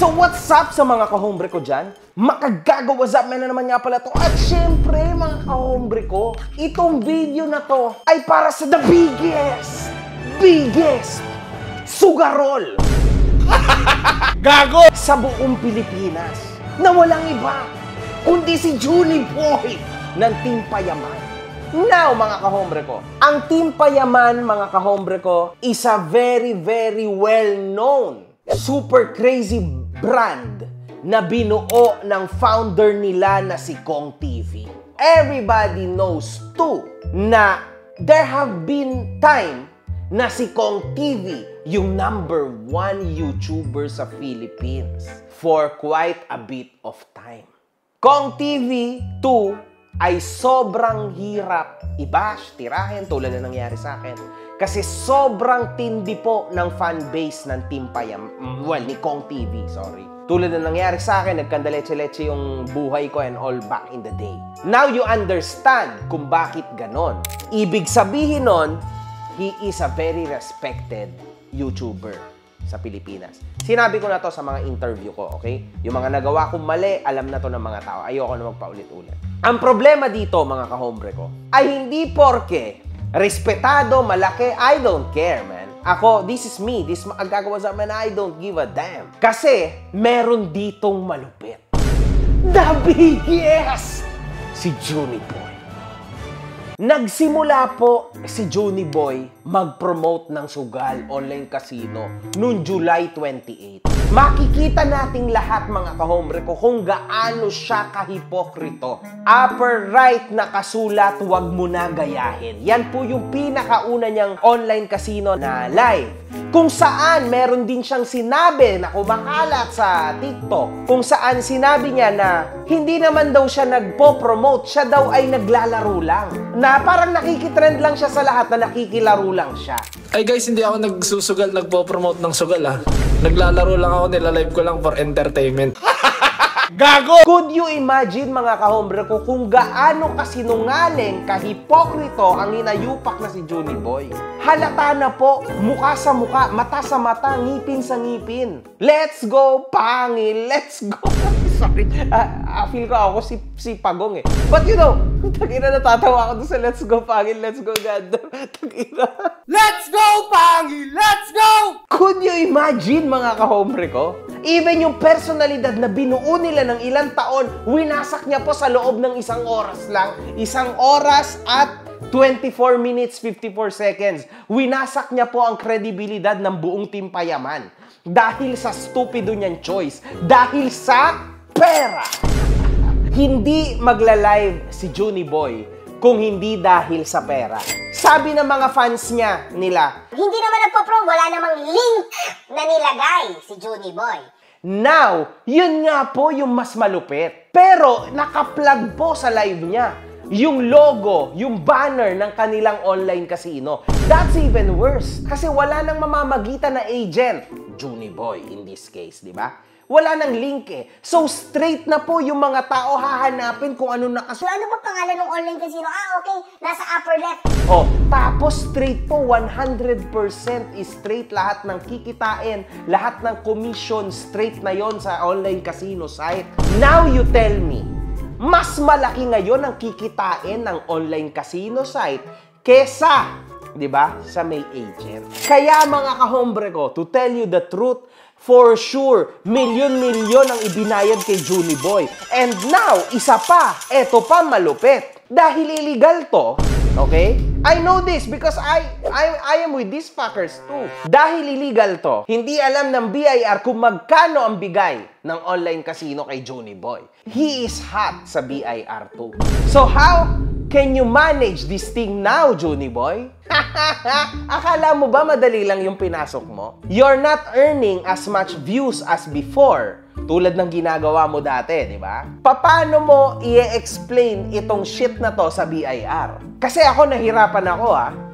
So what's up sa mga kahombre ko dyan? Makagago, what's up, man, na naman nga pala to. At syempre, mga kahombre ko, itong video na to ay para sa the biggest sugarol gago sa buong Pilipinas na walang iba kundi si Juni Boy ng Team Payaman. Now, mga kahombre ko, ang Team Payaman, mga kahombre ko, is a very well-known, super crazy brand na binuo ng founder nila na si Kong TV. Everybody knows too na there have been time na si Kong TV yung #1 YouTuber sa Philippines for quite a bit of time. Kong TV 2 ay sobrang hirap i-bash, tirahin tulad na nangyari sa akin. Kasi sobrang tindi po ng fanbase ng Team Payaman, well, ni Kong TV, sorry. Tulad na nangyari sa akin, nagkandaletse-letse yung buhay ko and all back in the day. Now you understand kung bakit ganon. Ibig sabihin nun, he is a very respected YouTuber sa Pilipinas. Sinabi ko na to sa mga interview ko, okay? Yung mga nagawa kong mali, alam na to ng mga tao. Ayoko na magpaulit-ulit. Ang problema dito, mga kahombre ko, ay hindi porke respetado, malaki, I don't care, man. Ako, this is me. This magagawa sa man, I don't give a damn. Kasi, meron ditong malupit. The biggest! Si Juni Boy. Nagsimula po si Juni Boy mag-promote ng sugal online casino noong July 28. Makikita nating lahat, mga kahombre ko, kung gaano siya kahipokrito. Upper right na kasulat, huwag mo na gayahin. Yan po yung pinakauna niyang online casino na live. Kung saan meron din siyang sinabi na kumakalat sa TikTok. Kung saan sinabi niya na hindi naman daw siya nagpo-promote, siya daw ay naglalaro lang. Na parang nakikitrend lang siya sa lahat na nakikilaro lang siya. Ay guys, hindi ako nagsusugal, nagpo-promote ng sugal ha. Naglalaro lang ako, nilalive ko lang for entertainment. Gago! Could you imagine, mga kahombre ko, kung gaano kasinungaling, kahipokrito ang hinayupak na si Juni Boy? Halata na po, mukha sa mukha, mata sa mata, ngipin sa ngipin. Let's go, pangil! Let's go! Sorry, feel ko ako si Pagong eh. But you know, tag-ina, natatawa ako doon sa let's go, pangil, let's go, goddamn. Tag-ina. Let's go, pangil! Let's go! Could you imagine, mga kahombre ko? Even yung personalidad na binuo nila ng ilang taon, winasak niya po sa loob ng 1 oras lang. 1 oras at 24 minutes, 54 seconds. Winasak niya po ang kredibilidad ng buong Team Payaman. Dahil sa stupido niyang choice. Dahil sa pera. Hindi magla-live si Juni Boy kung hindi dahil sa pera. Sabi ng mga fans nila, hindi naman nagpo-pro, wala namang link na nilagay si Juni Boy. Now, yun nga po yung mas malupit. Pero naka-plug po sa live niya yung logo, yung banner ng kanilang online casino. That's even worse. Kasi wala nang mamamagitan na agent. Juni Boy in this case, di ba? Wala nang link eh. So, straight na po yung mga tao hahanapin kung ano So, ano ba pangalan ng online casino? Okay. Nasa upper left. Oh, tapos straight po, 100% is straight lahat ng kikitain, lahat ng commission, straight na yon sa online casino site. Now you tell me, mas malaki ngayon ang kikitain ng online casino site kesa, di ba, sa may agent. Kaya, mga kahombre ko, to tell you the truth, for sure, milyon-milyon ang ibinayad kay Juni Boy. And now, isa pa, eto pa malupit. Dahil illegal to, okay? I know this because I am with these fuckers too. Dahil illegal to, hindi alam ng BIR kung magkano ang bigay ng online casino kay Juni Boy. He is hot sa BIR too. So how can you manage this thing now, Juni Boy? Akala mo ba madali lang yung pinasok mo? You're not earning as much views as before. Tulad ng ginagawa mo dati, di ba? Paano mo i-explain itong shit na to sa BIR? Kasi ako nahirapan ako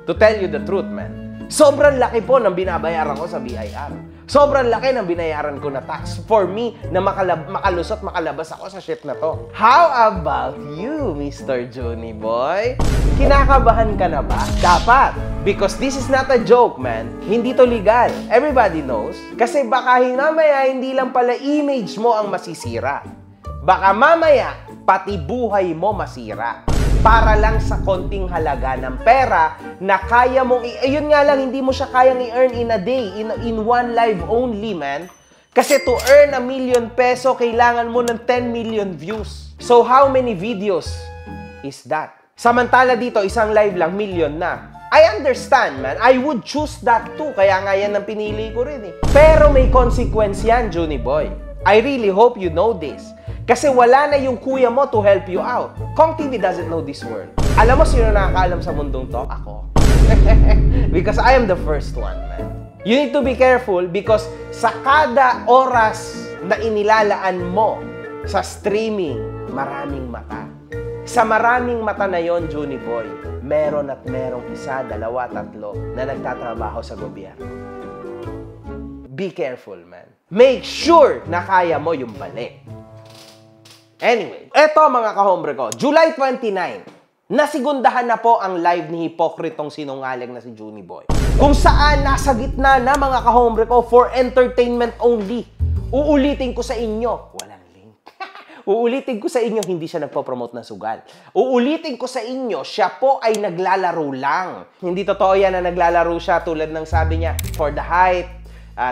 to tell you the truth, man. Sobrang laki po ng binabayaran ko sa BIR. Sobrang laki ng binayaran ko na tax for me na makalusot, makalabas ako sa ship na to. How about you, Mr. Johnny Boy? Kinakabahan ka na ba? Dapat. Because this is not a joke, man. Hindi to legal. Everybody knows. Kasi baka mamaya hindi lang pala image mo ang masisira. Baka mamaya, pati buhay mo masira. Para lang sa konting halaga ng pera na kaya mong ayun nga lang, hindi mo siya kayang i-earn in a day, in one live only, man. Kasi to earn 1 million peso, kailangan mo ng 10 million views. So how many videos is that? Samantala dito, isang live lang, million na. I understand, man. I would choose that too. Kaya nga yan ang pinili ko rin eh. Pero may consequence yan, Johnny Boy. I really hope you know this. Kasi wala na yung kuya mo to help you out. Kong TV doesn't know this world. Alam mo sino nakakaalam sa mundong to? Ako. Because I am the first one, man. You need to be careful because sa kada oras na inilalaan mo sa streaming, maraming mata. Sa maraming mata na yon, Johnny Boy, meron at merong isa, dalawa, tatlo na nagtatrabaho sa gobyerno. Be careful, man. Make sure na kaya mo yung balik. Anyway, eto mga kahombre ko, July 29, nasigundahan na po ang live ni hipokritong sinungaling na si Johnny Boy. Kung saan nasa gitna na mga kahombre ko for entertainment only. Uulitin ko sa inyo, walang link. Uulitin ko sa inyo, hindi siya nagpo-promote ng sugal. Uulitin ko sa inyo, siya po ay naglalaro lang. Hindi totoo yan na naglalaro siya tulad ng sabi niya, for the hype,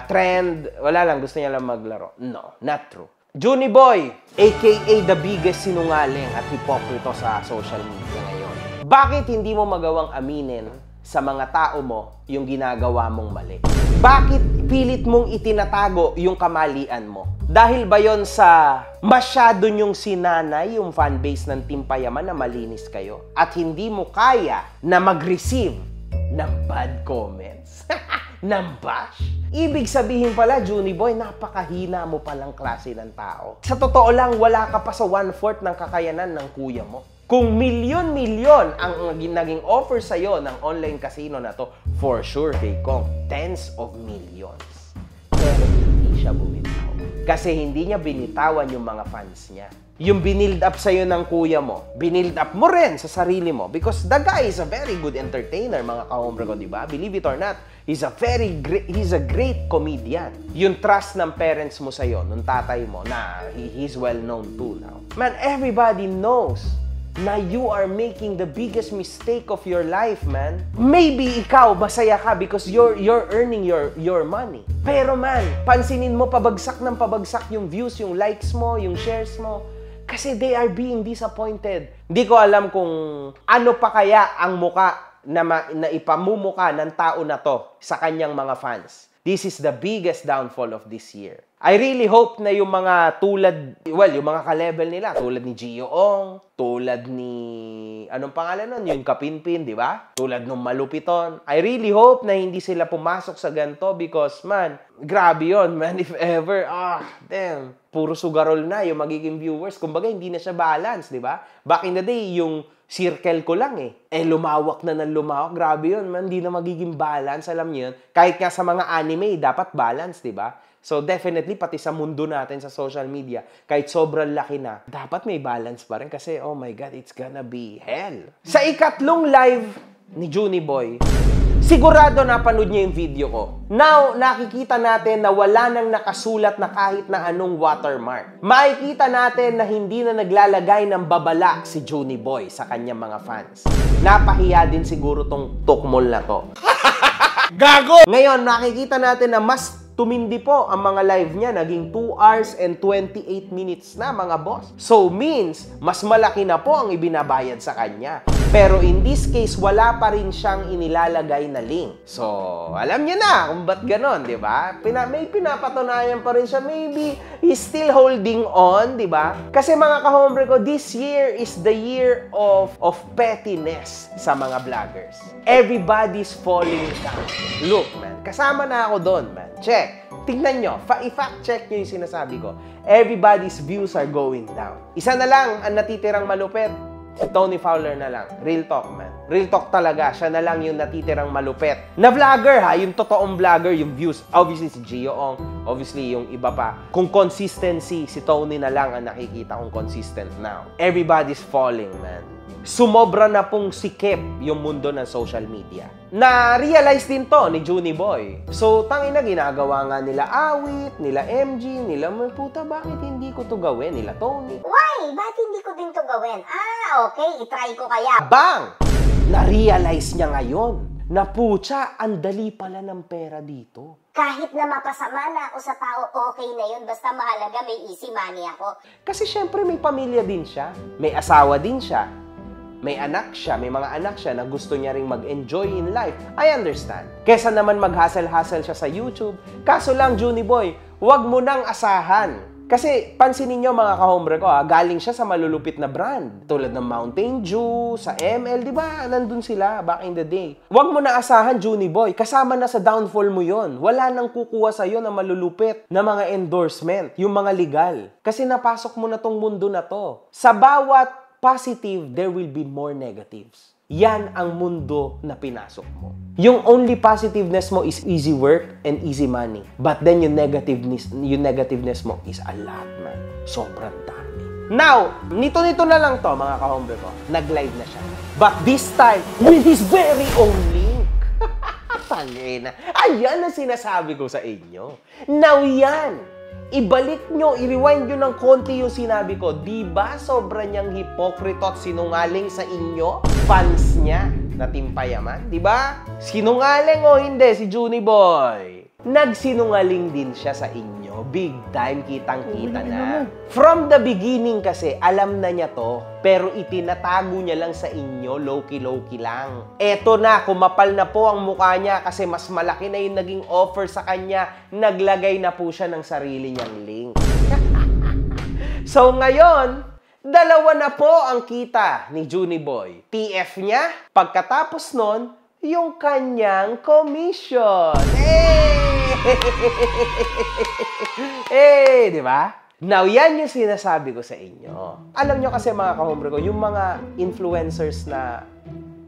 trend, wala lang, gusto niya lang maglaro. No, not true. Johnny Boy, aka the biggest sinungaling at hipokrito sa social media ngayon. Bakit hindi mo magawang aminin sa mga tao mo yung ginagawa mong mali? Bakit pilit mong itinatago yung kamalian mo? Dahil ba yon sa masyado nyong sinanay yung fanbase ng Team Payaman na malinis kayo? At hindi mo kaya na mag-receive ng bad comments? Ng bash? Ibig sabihin pala, Johnny Boy, napakahina mo palang klase ng tao. Sa totoo lang, wala ka pa sa 1/4 ng kakayanan ng kuya mo. Kung milyon-milyon ang naging offer sa'yo ng online casino na to, for sure, kay Kong, tens of millions. Pero hindi siya bumitaw. Kasi hindi niya binitawan yung mga fans niya. Yung binild up sa'yo ng kuya mo, binild up mo rin sa sarili mo. Because the guy is a very good entertainer, mga kahombre ko, di ba? Believe it or not, he's a great comedian. Yung trust ng parents mo sa'yo, nung tatay mo, na he's well known too now. Man, everybody knows na you are making the biggest mistake of your life, man. Maybe ikaw, masaya ka because you're earning your money. Pero man, pansinin mo, pabagsak ng pabagsak yung views, yung likes mo, yung shares mo. Kasi they are being disappointed. Hindi ko alam kung ano pa kaya ang muka na ipamumuka ng tao na to sa kanyang mga fans. This is the biggest downfall of this year. I really hope na yung mga yung mga ka-level nila, tulad ni Gio Ong, tulad ni, anong pangalan nun? Yung Kapinpin, di ba? Tulad nung Malupiton. I really hope na hindi sila pumasok sa ganito because, man, grabe yun, man. If ever, damn, puro sugarol na yung magiging viewers. Kumbaga, hindi na siya balance, di ba? Back in the day, yung circle ko lang eh. Lumawak na ng lumawak. Grabe yun, man. Hindi na magiging balance. Alam niyo yun? Kahit nga sa mga anime, dapat balance, di ba? So, definitely, pati sa mundo natin sa social media, kahit sobrang laki na, dapat may balance pa rin kasi, oh my God, it's gonna be hell. Sa ikatlong live ni Johnny Boy, sigurado napanood niya yung video ko. Now, nakikita natin na wala nang nakasulat na kahit na anong watermark. Makikita natin na hindi na naglalagay ng babala si Johnny Boy sa kanyang mga fans. Napahiya din siguro tong tukmol na to. Gago! Ngayon, nakikita natin na mas tumindi po ang mga live niya. Naging 2 hours and 28 minutes na, mga boss. So, means, mas malaki na po ang ibinabayad sa kanya. Pero in this case, wala pa rin siyang inilalagay na link. So, alam niyo na kung ba't ganon, di ba? May pinapatunayan pa rin siya. Maybe he's still holding on, di ba? Kasi mga kahombre ko, this year is the year of pettiness sa mga vloggers. Everybody's falling down. Look, man, kasama na ako doon, man. Check. Tingnan nyo. I-fact check nyo yung sinasabi ko. Everybody's views are going down. Isa na lang ang natitirang malupit. Si Tony Fowler na lang. Real talk, man. Real talk talaga, siya na lang yung natitirang malupet. Na vlogger ha, yung totoong vlogger, yung views. Obviously si Gio Ong, obviously yung iba pa. Kung consistency, si Tony na lang ang nakikita kong consistent now. Everybody's falling, man. Sumobra na pong sikip yung mundo ng social media. Na-realize din to ni Junie Boy. So, tangina, ginagawa nga nila Awit, nila MG, nila, puta, bakit hindi ko to gawin? Nila Tony. Why? Ba't hindi ko din to gawin? Ah, okay. I-try ko kaya. Bang! Na-realize niya ngayon na putya, ang dali pala ng pera dito. Kahit na mapasama na ako sa tao, okay na yun. Basta mahalaga may easy money ako. Kasi syempre may pamilya din siya. May asawa din siya. May anak siya, may mga anak siya na gusto niya ring mag-enjoy in life. I understand. Kesa naman mag-hustle-hustle siya sa YouTube. Kaso lang, Junie Boy, wag mo nang asahan. Kasi pansinin niyo mga kahombre ko, galing siya sa malulupit na brand. Tulad ng Mountain Dew, sa ML, di ba? Nandun sila back in the day. Wag mo na asahan, Junie Boy. Kasama na sa downfall mo yon. Wala nang kukuha sa'yo na malulupit na mga endorsement, yung mga legal. Kasi napasok mo na tong mundo na to. Sa bawat positive, there will be more negatives. Yan ang mundo na pinasok mo. Yung only positiveness mo is easy work and easy money. But then yung negativeness mo is a lot, man. Sobrang dami. Now, nito na lang to, mga kahombre ko. Nag-live na siya. But this time, with his very own link. Tangina. Ayan ang sinasabi ko sa inyo. Now yan. Ibalik nyo, i-rewind nyo ng konti yung sinabi ko. Diba sobrang niyang hipokrito at sinungaling sa inyo? Fans niya na timpayaman, diba? Sinungaling o hindi si Junie Boy? Nagsinungaling din siya sa inyo. Big time, kitang-kita na. From the beginning kasi, alam na niya to. Pero itinatago niya lang sa inyo, low-key lang. Eto na, kumapal na po ang mukha niya kasi mas malaki na yung naging offer sa kanya. Naglagay na po siya ng sarili niyang link. So ngayon, dalawa na po ang kita ni Junie Boy. TF niya, pagkatapos nun, yung kanyang commission. Di ba? Now, yan yung sinasabi ko sa inyo. Alam nyo kasi mga kahombre ko, yung mga influencers na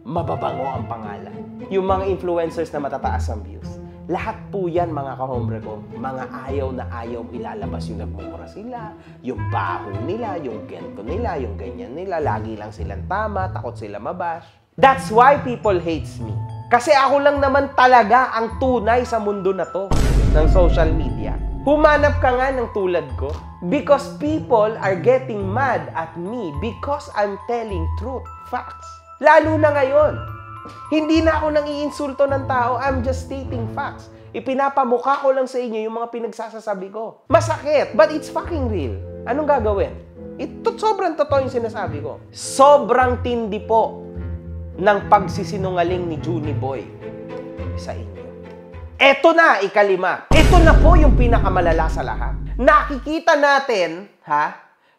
mababango ang pangalan, yung mga influencers na matataas ang views, lahat po yan mga kahombre ko, mga ayaw na ayaw ilalabas yung nagmumura sila, yung baho nila, yung gento nila, yung ganyan nila, lagi lang silang tama, takot sila mabash. That's why people hates me. Kasi ako lang naman talaga ang tunay sa mundo na to ng social media. Humanap ka nga ng tulad ko because people are getting mad at me because I'm telling truth, facts. Lalo na ngayon. Hindi na ako nang iinsulto ng tao, I'm just stating facts. Ipinapamukha ko lang sa inyo yung mga pinagsasasabi ko. Masakit, but it's fucking real. Anong gagawin? Sobrang totoo yung sinasabi ko. Sobrang tindi po ng pagsisinungaling ni Junie Boy sa inyo. Eto na, ikalima. Eto na po yung pinakamalala sa lahat. Nakikita natin,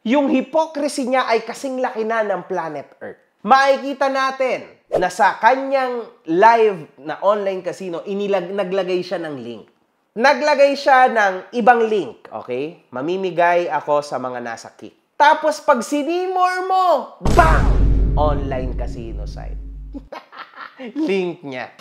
yung hypocrisy niya ay kasing laki na ng planet Earth. Makikita natin na sa kanyang live na online casino, naglagay siya ng link. Naglagay siya ng ibang link, okay? Mamimigay ako sa mga nasa kick. Tapos pag sinimor mo, bang! Online casino site. Link niya.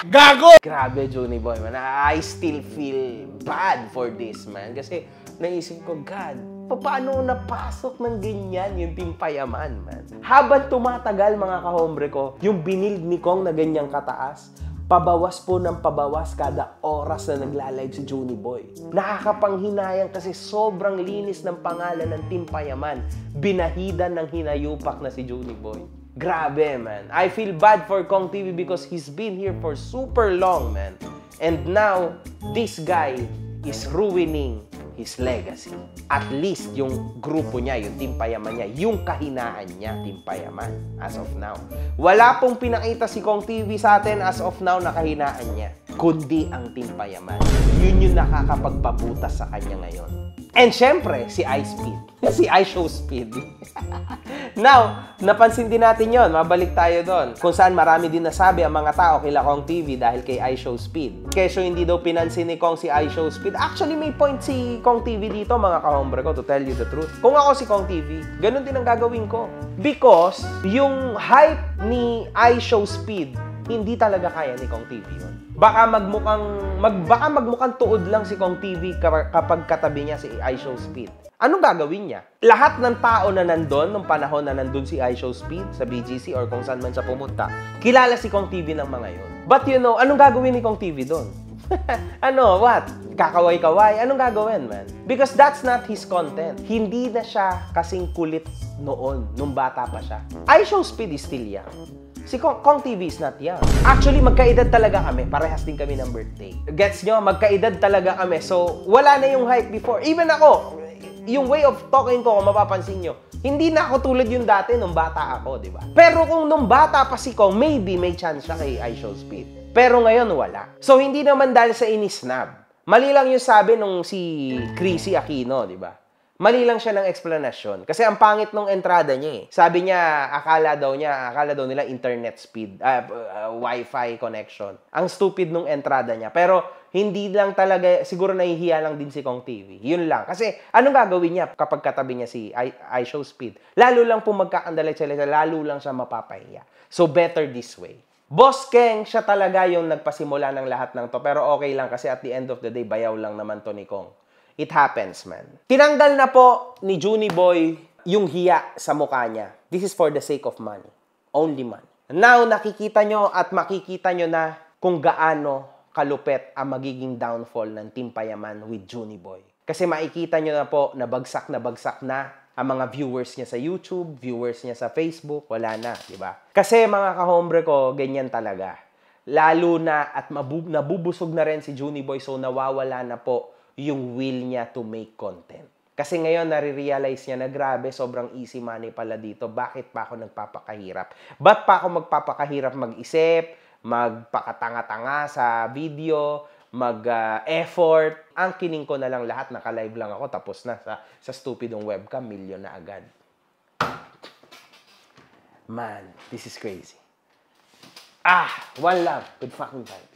Gago! Grabe, Junie Boy, man. I still feel bad for this, man. Kasi naisip ko, God, paano napasok ng ganyan yung timpayaman, man? Habang tumatagal, mga kahombre ko, yung binild ni Kong na ganyang kataas, pabawas po ng pabawas kada oras na nagla-live si Junie Boy. Nakakapanghinayang kasi sobrang linis ng pangalan ng timpayaman. Binahidan ng hinayupak na si Junie Boy. Grabe, man. I feel bad for Kong TV because he's been here for super long, man. And now, this guy is ruining his legacy. At least yung grupo niya, yung timpayaman niya, yung kahinaan niya, timpayaman, as of now. Wala pong pinakita si Kong TV sa atin as of now na kahinaan niya, kundi ang timpayaman. Yun yung nakakapagpabutas sa kanya ngayon. And syempre, si iSpeed. Si iShowSpeed. Now, napansin din natin yon. Mabalik tayo doon. Kung saan marami din nasabi ang mga tao kila Kong TV dahil kay iShowSpeed. Kesyo hindi daw pinansin ni Kong si iShowSpeed. Actually, may point si Kong TV dito, mga kahombre ko, to tell you the truth. Kung ako si Kong TV, ganun din ang gagawin ko. Because yung hype ni iShowSpeed, hindi talaga kaya ni Kong TV yun. Baka magmukhang tuod lang si Kong TV kapag katabi niya si iShowSpeed. Anong gagawin niya? Lahat ng tao na nandun, nung panahon na nandun si iShowSpeed sa BGC or kung saan man siya pumunta, kilala si Kong TV ng mga yun. But you know, anong gagawin ni Kong TV doon? What? Kakaway-kaway? Anong gagawin, man? Because that's not his content. Hindi na siya kasing kulit noon, nung bata pa siya. iShowSpeed is still young. Si Kong TV is not young. Actually, magkaedad talaga kami. Parehas din kami ng birthday. Gets nyo? Magkaedad talaga kami. So, wala na yung hype before. Even ako, yung way of talking ko, kung mapapansin nyo, hindi na ako tulad yung dati nung bata ako, di ba? Pero kung nung bata pa si Kong, maybe may chance siya kay iShowSpeed. Pero ngayon, wala. So, hindi naman dahil sa inisnab. Mali lang yung sabi nung si Chrissy Aquino, di ba? Mali lang siya ng explanation. Kasi ang pangit nung entrada niya eh. Sabi niya, akala daw nila internet speed, Wi-Fi connection. Ang stupid nung entrada niya. Pero hindi lang talaga, siguro nahihiya lang din si Kong TV. Yun lang. Kasi anong gagawin niya kapag katabi niya si iShowSpeed? Lalo lang po magkakandalit sila, lalo lang siya mapapahiya. So better this way. Boss Keng, siya talaga yung nagpasimula ng lahat ng to. Pero okay lang kasi at the end of the day, bayaw lang naman to ni Kong. It happens, man. Tinanggal na po ni Junie Boy yung hiya sa mukha niya. This is for the sake of money. Only money. Now, nakikita nyo at makikita nyo na kung gaano kalupet ang magiging downfall ng Team Payaman with Junie Boy. Kasi makikita nyo na po na bagsak na ang mga viewers niya sa YouTube, viewers niya sa Facebook, wala na, di ba? Kasi mga kahombre ko, ganyan talaga. Lalo na at nabubusog na rin si Junie Boy, so nawawala na po yung will niya to make content. Kasi ngayon, nare-realize niya na grabe, sobrang easy money pala dito. Bakit pa ako nagpapakahirap? Ba't pa ako magpapakahirap mag-isip, magpakatanga-tanga sa video, mag-effort? Ang kining ko na lang lahat, naka-live lang ako, tapos na sa stupidong webcam, milyon na agad. Man, this is crazy. One love, good fucking time.